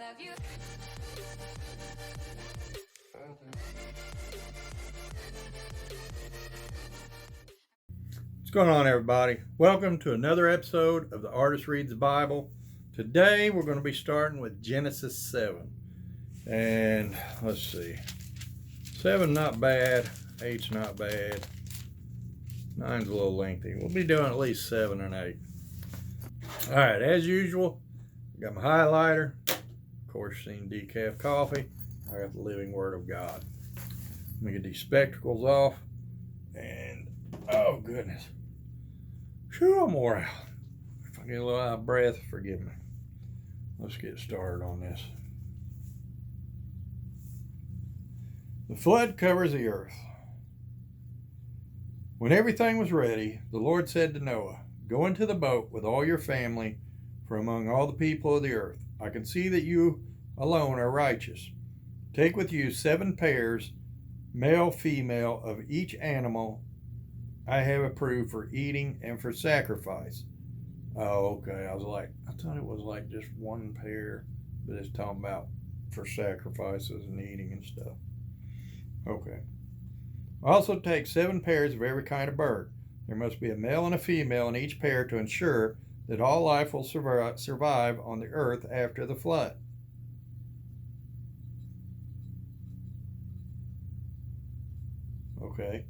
Have you? What's going on, everybody? Welcome to another episode of The Artist Reads the Bible. Today we're going to be starting with Genesis 7. And let's see. 7 not bad. 8's not bad. 9's a little lengthy. We'll be doing at least 7 and 8. Alright, as usual, I got my highlighter. Of course, seen decaf coffee. I got the living Word of God. Let me get these spectacles off. And, oh goodness. Phew, I'm wore out. If I get a little out of breath, forgive me. Let's get started on this. The flood covers the earth. When everything was ready, the Lord said to Noah, "Go into the boat with all your family, for among all the people of the earth, I can see that you alone are righteous. Take with you 7 pairs, male, female, of each animal I have approved for eating and for sacrifice." Oh, okay. I thought it was like just 1 pair, but it's talking about for sacrifices and eating and stuff. Okay. Also take 7 pairs of every kind of bird. There must be a male and a female in each pair to ensure that all life will survive on the earth after the flood. Okay.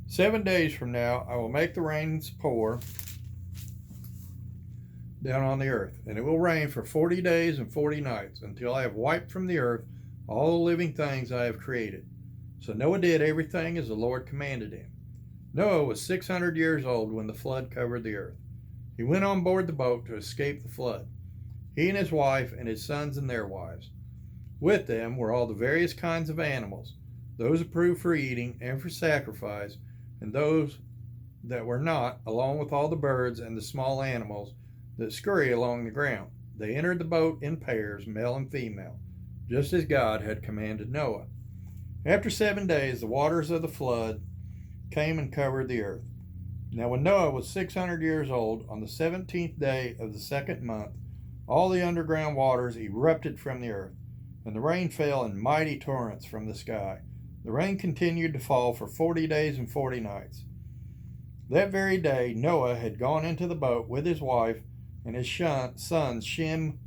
7 days from now, I will make the rains pour down on the earth, and it will rain for 40 days and 40 nights until I have wiped from the earth all the living things I have created. So Noah did everything as the Lord commanded him. Noah was 600 years old when the flood covered the earth. He went on board the boat to escape the flood. He and his wife and his sons and their wives. With them were all the various kinds of animals, those approved for eating and for sacrifice, and those that were not, along with all the birds and the small animals that scurry along the ground. They entered the boat in pairs, male and female, just as God had commanded Noah. After 7 days, the waters of the flood came and covered the earth. Now when Noah was 600 years old, on the 17th day of the 2nd month, all the underground waters erupted from the earth, and the rain fell in mighty torrents from the sky. The rain continued to fall for 40 days and 40 nights. That very day, Noah had gone into the boat with his wife and his sons Shem,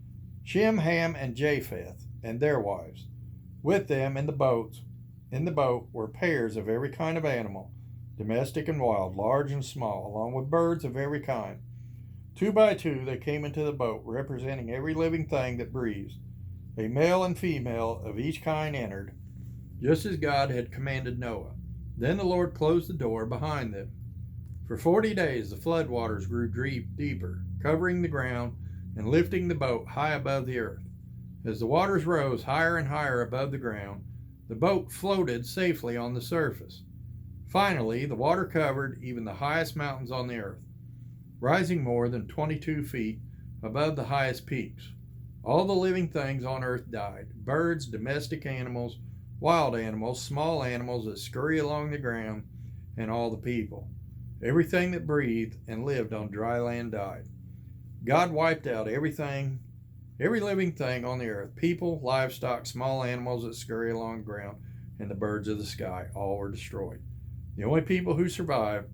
Ham, and Japheth, and their wives. With them in the boat were pairs of every kind of animal, domestic and wild, large and small, along with birds of every kind. 2 by 2 they came into the boat, representing every living thing that breathes. A male and female of each kind entered, just as God had commanded Noah. Then the Lord closed the door behind them. For 40 days the flood waters grew deeper, covering the ground and lifting the boat high above the earth. As the waters rose higher and higher above the ground, the boat floated safely on the surface. Finally, the water covered even the highest mountains on the earth, rising more than 22 feet above the highest peaks. All the living things on earth died: birds, domestic animals, wild animals, small animals that scurry along the ground, and all the people. Everything that breathed and lived on dry land died. God wiped out every living thing on the earth: people, livestock, small animals that scurry along the ground, and the birds of the sky. All were destroyed. The only people who survived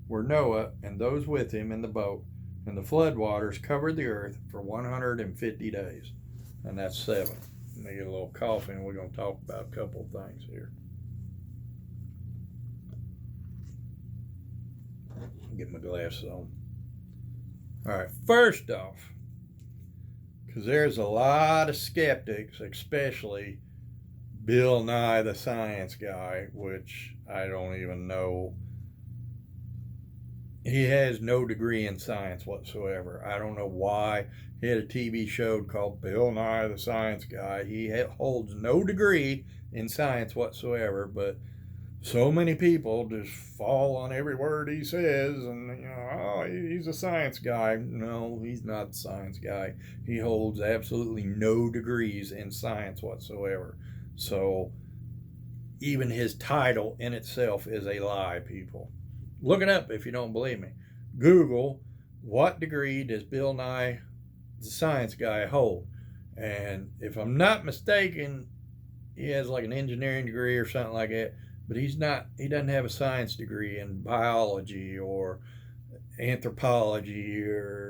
were Noah and those with him in the boat, and the flood waters covered the earth for 150 days. And that's 7. Let me get a little coffee and we're going to talk about a couple of things here. Get my glasses on. All right, first off, because there's a lot of skeptics, especially Bill Nye the Science Guy, which I don't even know. He has no degree in science whatsoever. I don't know why. He had a TV show called Bill Nye the Science Guy. He holds no degree in science whatsoever, but so many people just fall on every word he says, and oh, he's a science guy. No, he's not a science guy. He holds absolutely no degrees in science whatsoever. So even his title in itself is a lie, people. Look it up if you don't believe me. Google, what degree does Bill Nye the Science Guy hold? And if I'm not mistaken, he has like an engineering degree or something like that, but he doesn't have a science degree in biology or anthropology or,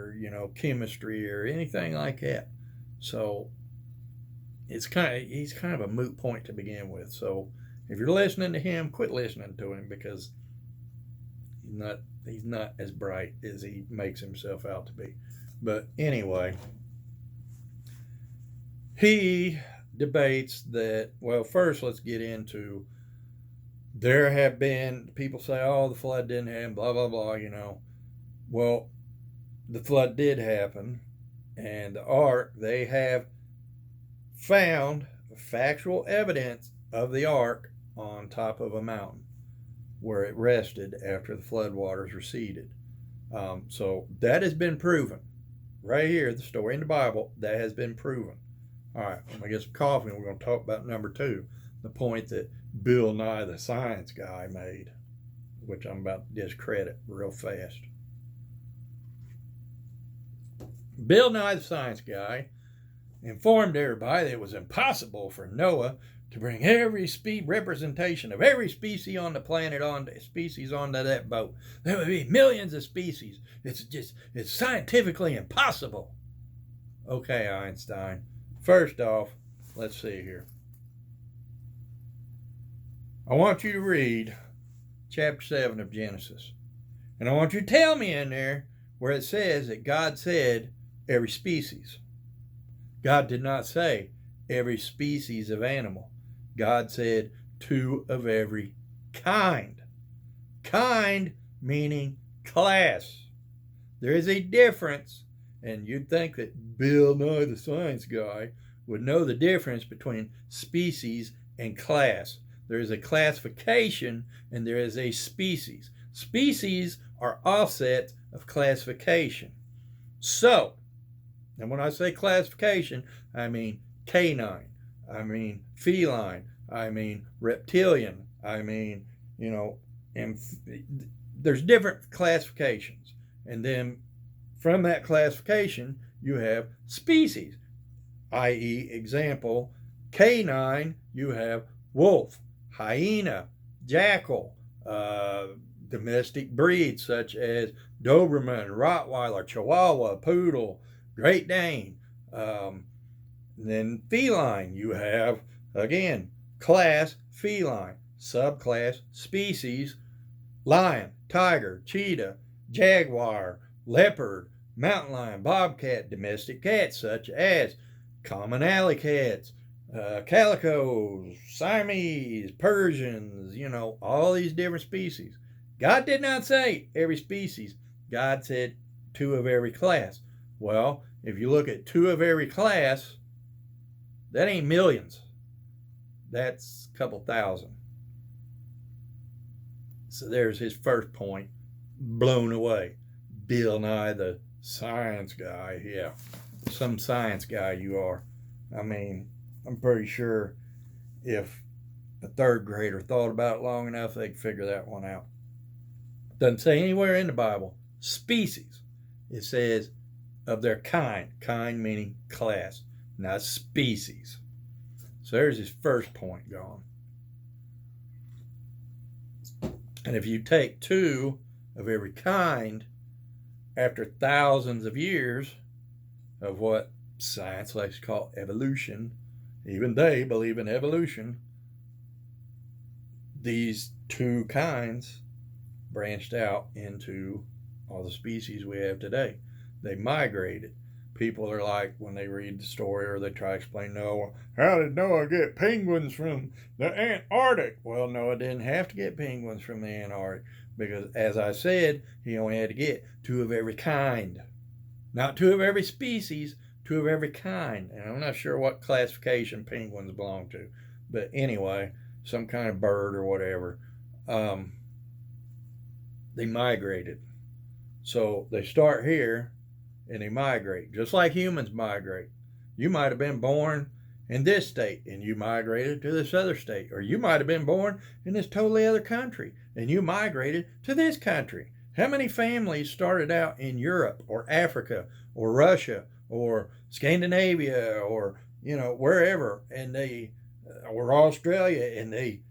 chemistry or anything like that. So he's kind of a moot point to begin with. So if you're listening to him, quit listening to him, because he's not as bright as he makes himself out to be. But anyway, he debates that, well, first let's get into, there have been people say, oh, the flood didn't happen, blah, blah, blah, Well, the flood did happen, and the ark, they have found factual evidence of the ark on top of a mountain where it rested after the floodwaters receded. So that has been proven. Right here, the story in the Bible, that has been proven. All right, I'm going to get some coffee, and we're going to talk about number 2, the point that Bill Nye the Science Guy made, which I'm about to discredit real fast. Bill Nye the Science Guy informed everybody that it was impossible for Noah to bring every representation of every species on the planet onto that boat. There would be millions of species. It's scientifically impossible. Okay, Einstein. First off, let's see here. I want you to read chapter 7 of Genesis. And I want you to tell me in there where it says that God said every species. God did not say every species of animal. God said 2 of every kind. Kind meaning class. There is a difference, and you'd think that Bill Nye the Science Guy would know the difference between species and class. There is a classification and there is a species. Species are offsets of classification. So, and when I say classification, I mean canine, I mean feline, I mean reptilian, I mean, and there's different classifications. And then from that classification, you have species, i.e., example, canine, you have wolf, hyena, jackal, domestic breeds such as Doberman, Rottweiler, Chihuahua, Poodle, Great Dane. Then feline, you have, again, class, feline, subclass, species, lion, tiger, cheetah, jaguar, leopard, mountain lion, bobcat, domestic cats such as common alley cats, calicos, Siamese, Persians, all these different species. God did not say every species. God said 2 of every class. Well, if you look at 2 of every class, that ain't millions. That's a couple thousand. So there's his first point, blown away. Bill Nye the Science Guy. Yeah, some science guy you are. I mean, I'm pretty sure if a 3rd grader thought about it long enough, they could figure that one out. Doesn't say anywhere in the Bible species. It says of their kind. Kind meaning class, not species. So there's his first point gone. And if you take 2 of every kind after thousands of years of what science likes to call evolution, even they believe in evolution, these 2 kinds branched out into all the species we have today. They migrated. People are like, when they read the story or they try to explain Noah, how did Noah get penguins from the Antarctic? Well, Noah didn't have to get penguins from the Antarctic because, as I said, he only had to get 2 of every kind. Not 2 of every species, 2 of every kind. And I'm not sure what classification penguins belong to. But anyway, some kind of bird or whatever. They migrated. So they start here and they migrate, just like humans migrate. You might have been born in this state and you migrated to this other state, or you might have been born in this totally other country and you migrated to this country. How many families started out in Europe or Africa or Russia or Scandinavia, or wherever, and or Australia, and they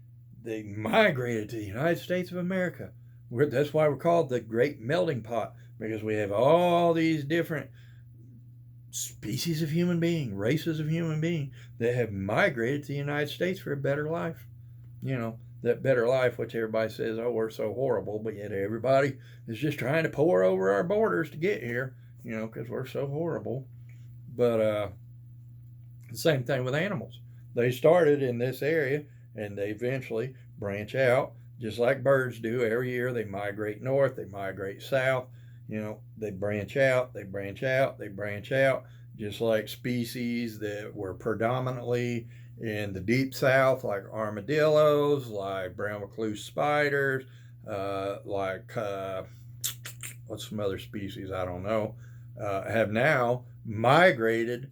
migrated to the United States of America. That's why we're called the Great Melting Pot, because we have all these different species of human being, races of human being that have migrated to the United States for a better life. That better life, which everybody says, oh, we're so horrible, but yet everybody is just trying to pour over our borders to get here, because we're so horrible. But the same thing with animals. They started in this area and they eventually branch out, just like birds do every year. They migrate north, they migrate south. They branch out, they branch out, they branch out, just like species that were predominantly in the deep south, like armadillos, like brown recluse spiders, like what's some other species I don't know, have now migrated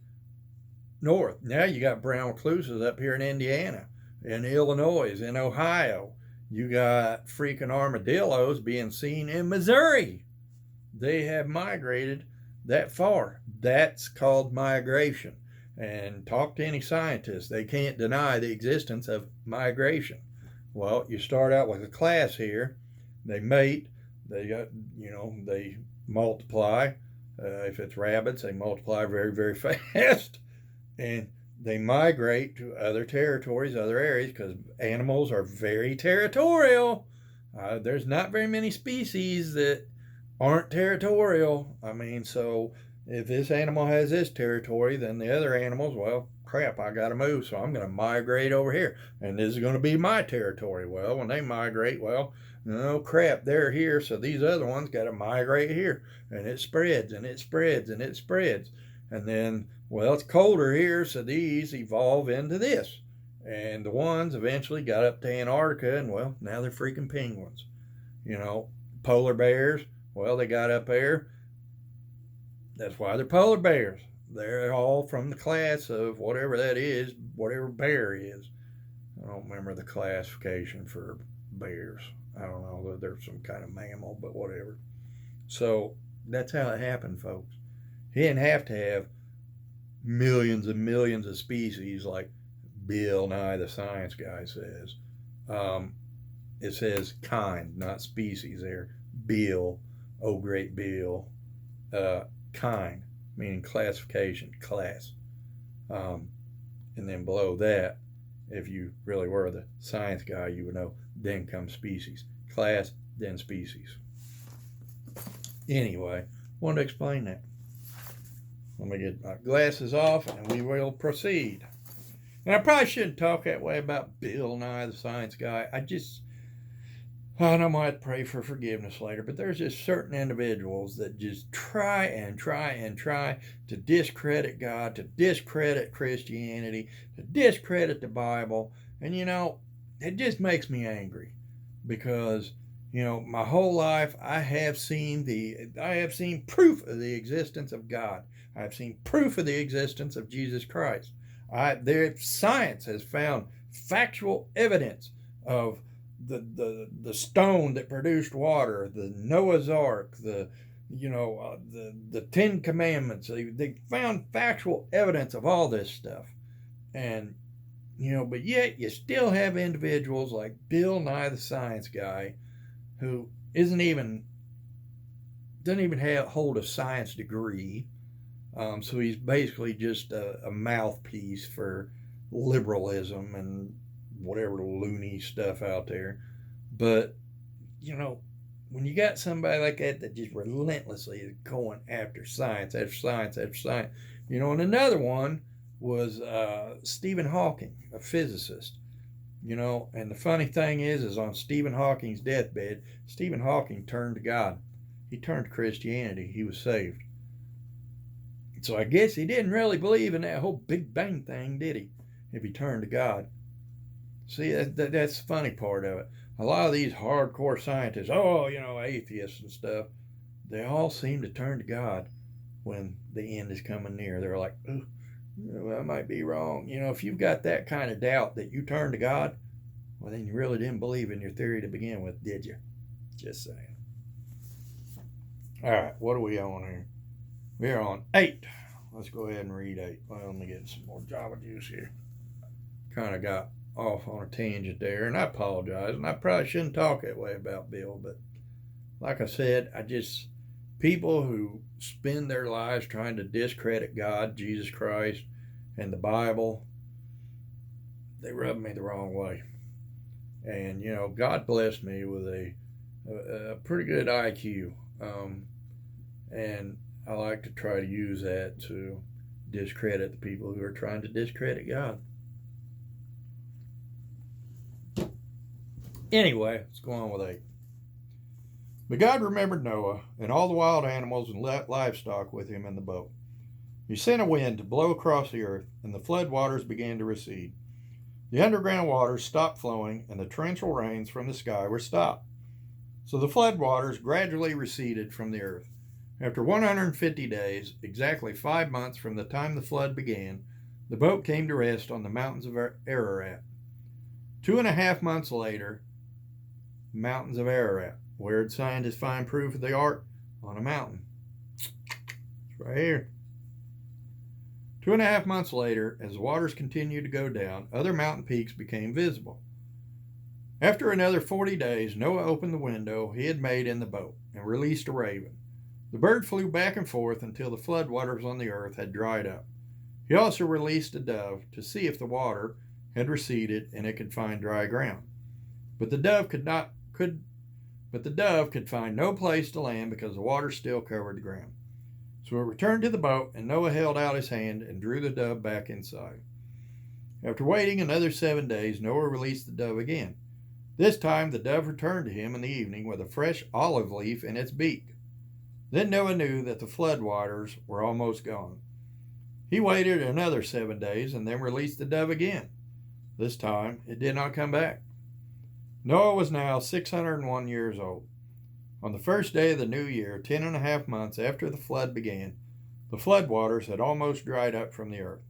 north. Now you got brown recluses up here in Indiana, in Illinois, in Ohio. You got freaking armadillos being seen in Missouri. They have migrated that far. That's called migration. And talk to any scientist, they can't deny the existence of migration. Well, you start out with a class here. They mate. They multiply. If it's rabbits, they multiply very, very fast. And they migrate to other territories, other areas, because animals are very territorial. There's not very many species that aren't territorial. So if this animal has this territory, then the other animals, well, crap, I got to move, so I'm going to migrate over here. And this is going to be my territory. Well, when they migrate, well, no crap, they're here, so these other ones got to migrate here. And it spreads, and it spreads, and it spreads. And then, well, it's colder here, so these evolve into this. And the ones eventually got up to Antarctica, and, well, now they're freaking penguins. Polar bears, well, they got up there. That's why they're polar bears. They're all from the class of whatever that is, whatever bear is. I don't remember the classification for bears. I don't know. They're some kind of mammal, but whatever. So that's how it happened, folks. He didn't have to have millions and millions of species like Bill Nye the Science Guy says. It says kind, not species there. Bill, oh great Bill. Kind, meaning classification, class. And then below that, if you really were the science guy, you would know, then comes species. Class, then species. Anyway, wanted to explain that. Let me get my glasses off and we will proceed. And I probably shouldn't talk that way about Bill Nye the Science Guy. I know I might pray for forgiveness later, but there's just certain individuals that just try and try and try to discredit God, to discredit Christianity, to discredit the Bible. And it just makes me angry because, my whole life I have seen proof of the existence of God. I have seen proof of the existence of Jesus Christ. Science has found factual evidence of the stone that produced water, the Noah's Ark, the Ten Commandments. They found factual evidence of all this stuff, and but yet you still have individuals like Bill Nye the Science Guy, who doesn't even hold a science degree. So he's basically just a mouthpiece for liberalism and whatever loony stuff out there. But, when you got somebody like that just relentlessly is going after science, after science, after science. And another one was Stephen Hawking, a physicist. And the funny thing is on Stephen Hawking's deathbed, Stephen Hawking turned to God. He turned to Christianity. He was saved. So I guess he didn't really believe in that whole Big Bang thing, did he? If he turned to God. See, that's the funny part of it. A lot of these hardcore scientists, atheists and stuff, they all seem to turn to God when the end is coming near. They're like, oh, I might be wrong. If you've got that kind of doubt that you turn to God, well, then you really didn't believe in your theory to begin with, did you? Just saying. All right, what are we on here? We're on 8. let's go ahead and read 8. Well, let me get some more Java juice here. Kind of got off on a tangent there, and I apologize. And I probably shouldn't talk that way about Bill, but like I said, people who spend their lives trying to discredit God, Jesus Christ, and the Bible, they rub me the wrong way. And, God blessed me with a pretty good IQ. And I like to try to use that to discredit the people who are trying to discredit God. Anyway, let's go on with 8. But God remembered Noah and all the wild animals and livestock with him in the boat. He sent a wind to blow across the earth, and the flood waters began to recede. The underground waters stopped flowing, and the torrential rains from the sky were stopped. So the flood waters gradually receded from the earth. After 150 days, exactly 5 months from the time the flood began, the boat came to rest on the mountains of Ararat. 2.5 months later, mountains of Ararat. Where did scientists find proof of the ark? On a mountain. It's right here. 2.5 months later, as the waters continued to go down, other mountain peaks became visible. After another 40 days, Noah opened the window he had made in the boat and released a raven. The bird flew back and forth until the floodwaters on the earth had dried up. He also released a dove to see if the water had receded and it could find dry ground. But the dove could find no place to land because the water still covered the ground. So it returned to the boat, and Noah held out his hand and drew the dove back inside. After waiting another 7 days, Noah released the dove again. This time the dove returned to him in the evening with a fresh olive leaf in its beak. Then Noah knew that the flood waters were almost gone. He waited another 7 days and then released the dove again. This time it did not come back. Noah was now 601 years old. On the first day of the new year, 10.5 months after the flood began, the flood waters had almost dried up from the earth.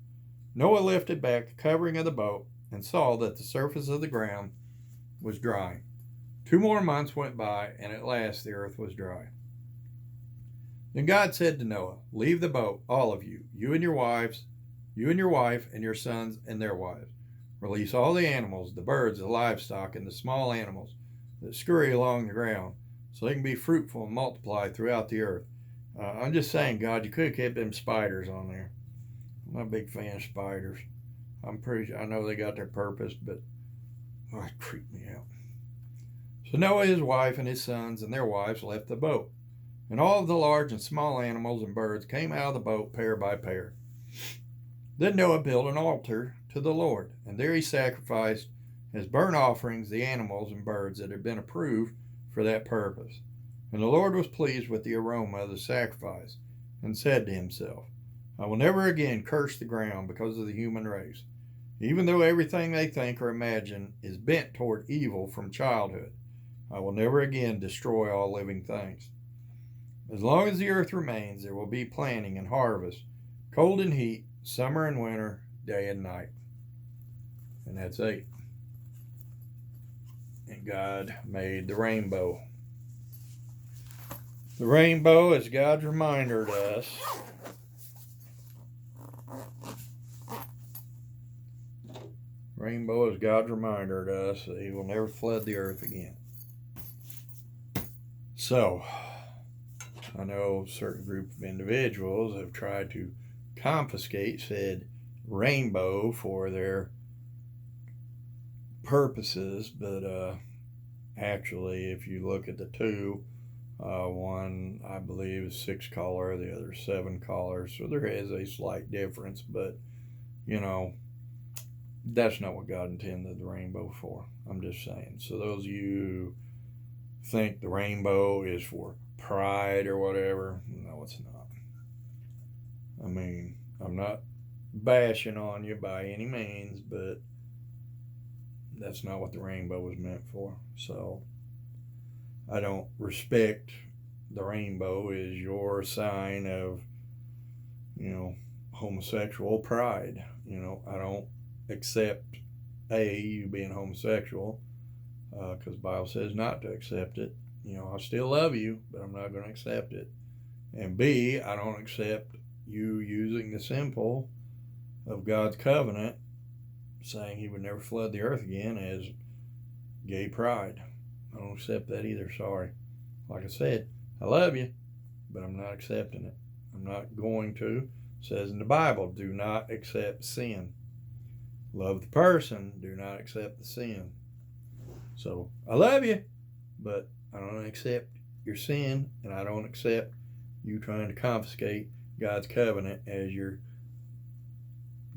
Noah lifted back the covering of the boat and saw that the surface of the ground was drying. 2 more months went by, and at last the earth was dry. Then God said to Noah, "Leave the boat, all of you, you and your wife, and your sons and their wives. Release all the animals, the birds, the livestock, and the small animals that scurry along the ground, so they can be fruitful and multiply throughout the earth." I'm just saying, God, you could have kept them spiders on there. I'm not a big fan of spiders. I know they got their purpose, but it creeped me out. So Noah, his wife, and his sons and their wives left the boat, and all of the large and small animals and birds came out of the boat pair by pair. Then Noah built an altar to the Lord, and there he sacrificed as burnt offerings the animals and birds that had been approved for that purpose. And the Lord was pleased with the aroma of the sacrifice, and said to himself, "I will never again curse the ground because of the human race, even though everything they think or imagine is bent toward evil from childhood. I will never again destroy all living things. As long as the earth remains, there will be planting and harvest, cold and heat, summer and winter, day and night." And that's 8. And God made the rainbow. The rainbow is God's reminder to us Rainbow is God's reminder to us that he will never flood the earth again. So, I know a certain group of individuals have tried to confiscate said rainbow for their purposes, but actually, if you look at the two, one I believe is 6 color, the other 7 colors, so there is a slight difference, but that's not what God intended the rainbow for. I'm just saying. So those of you who think the rainbow is for pride or whatever, no, it's not. I mean, I'm not bashing on you by any means, but that's not what the rainbow was meant for. So I don't respect the rainbow as your sign of, homosexual pride. I don't accept you being homosexual because the Bible says not to accept it. I still love you, but I'm not going to accept it. And B, I don't accept you using the symbol of God's covenant, saying he would never flood the earth again, as gay pride. I don't accept that either, sorry. Like I said, I love you, but I'm not accepting it. I'm not going to. It says in the Bible, do not accept sin. Love the person, do not accept the sin. So I love you, but I don't accept your sin, and I don't accept you trying to confiscate God's covenant as your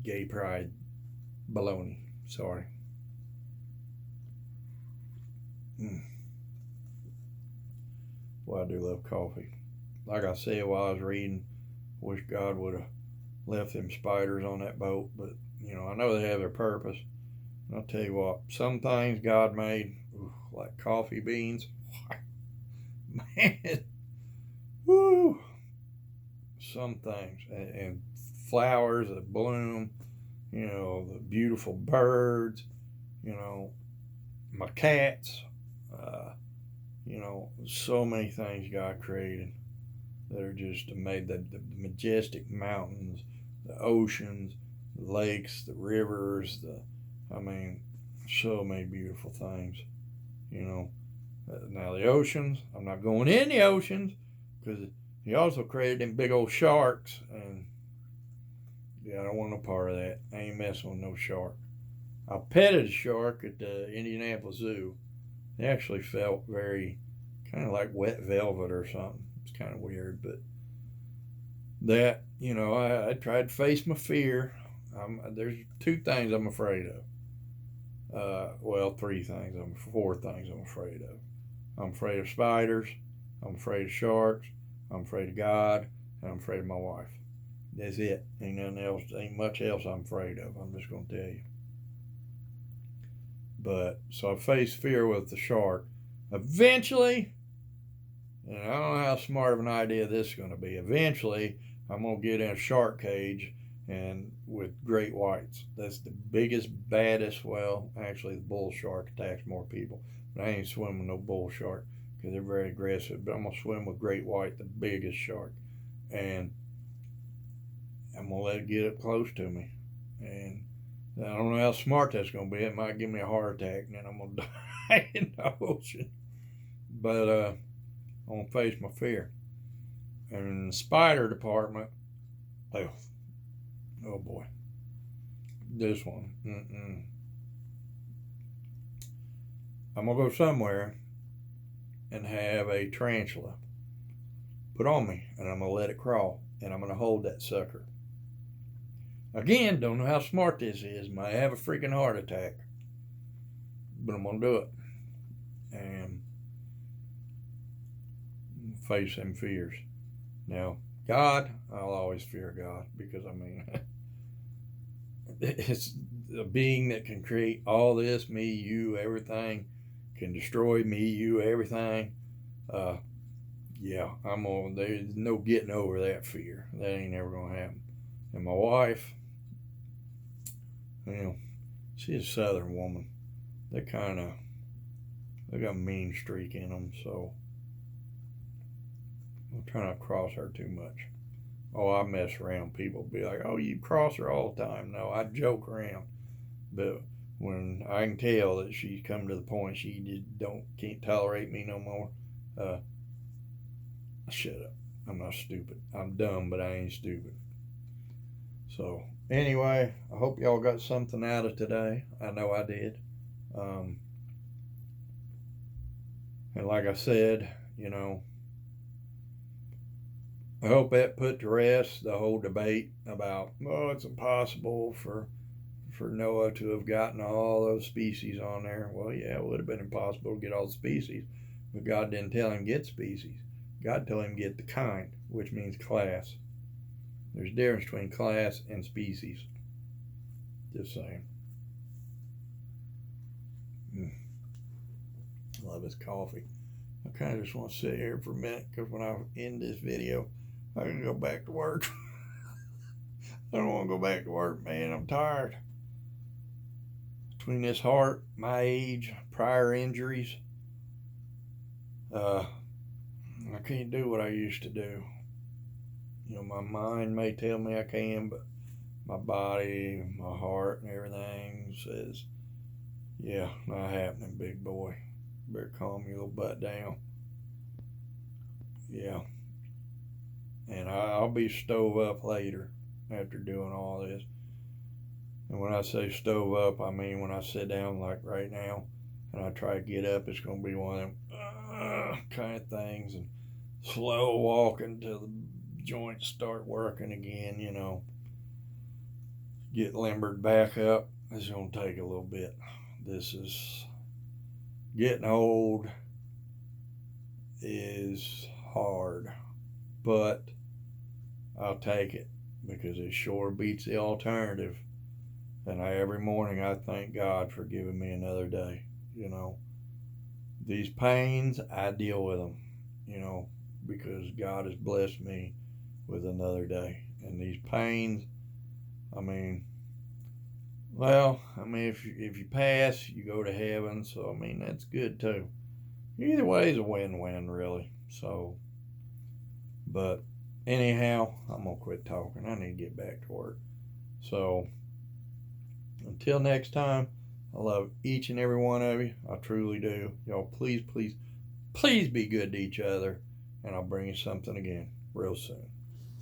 gay pride baloney. Sorry. Well, I do love coffee. Like I said while I was reading, wish God would have left them spiders on that boat, but I know they have their purpose. And I'll tell you what, some things God made, like coffee beans, man, woo, some things, and flowers that bloom, the beautiful birds, my cats, so many things God created that are just made, the majestic mountains, the oceans, the lakes, the rivers, so many beautiful things, Now the oceans, I'm not going in the oceans because he also created them big old sharks, and I don't want no part of that. I ain't messing with no shark. I petted a shark at the Indianapolis Zoo. It actually felt very kind of like wet velvet or something. It's kind of weird, but that, I tried to face my fear. There's 2 things I'm afraid of. 3 things. 4 things I'm afraid of. I'm afraid of spiders. I'm afraid of sharks. I'm afraid of God. And I'm afraid of my wife. That's it. Ain't nothing else. Ain't much else I'm afraid of. I'm just going to tell you. But, so I faced fear with the shark. Eventually, and I don't know how smart of an idea this is going to be. Eventually, I'm going to get in a shark cage and with great whites. That's the biggest, baddest, actually the bull shark attacks more people. But I ain't swimming with no bull shark because they're very aggressive. But I'm going to swim with great white, the biggest shark. And I'm going to let it get up close to me. And I don't know how smart that's going to be. It might give me a heart attack and then I'm going to die in the ocean. But I'm going to face my fear. And in the spider department, oh boy, this one, I'm going to go somewhere and have a tarantula put on me, and I'm going to let it crawl, and I'm going to hold that sucker. Again, don't know how smart this is. Might have a freaking heart attack. But I'm going to do it. And face them fears. Now, God, I'll always fear God because, it's a being that can create all this, me, you, everything, can destroy me, you, everything. There's no getting over that fear. That ain't ever going to happen. And my wife, she's a southern woman. They got a mean streak in them, so I'm trying not to cross her too much. Oh, I mess around. People be like, oh, you cross her all the time. No, I joke around. But when I can tell that she's come to the point she just can't tolerate me no more, shut up. I'm not stupid. I'm dumb, but I ain't stupid. So, anyway, I hope y'all got something out of today. I know I did. And like I said, I hope that put to rest the whole debate about, it's impossible for Noah to have gotten all those species on there. Well, yeah, it would have been impossible to get all the species, but God didn't tell him get species. God told him get the kind, which means class. There's a difference between class and species. Just saying. Love his coffee. I kind of just want to sit here for a minute because when I end this video, I can go back to work. I don't want to go back to work, man. I'm tired. Between this heart, my age, prior injuries, I can't do what I used to do. My mind may tell me I can, but my body, my heart, and everything says, yeah, not happening, big boy. Better calm your little butt down. Yeah. And I'll be stove up later after doing all this. And when I say stove up, I mean when I sit down like right now and I try to get up, it's going to be one of them kind of things, and slow walking till the joints start working again, Get limbered back up. It's going to take a little bit. This is getting old is hard, but I'll take it because it sure beats the alternative. And every morning I thank God for giving me another day. These pains, I deal with them, because God has blessed me with another day. And these pains, if you pass, you go to heaven. So, that's good too. Either way is a win-win, really. So, but anyhow, I'm going to quit talking. I need to get back to work. So, until next time, I love each and every one of you. I truly do. Y'all, please, please, please be good to each other. And I'll bring you something again real soon.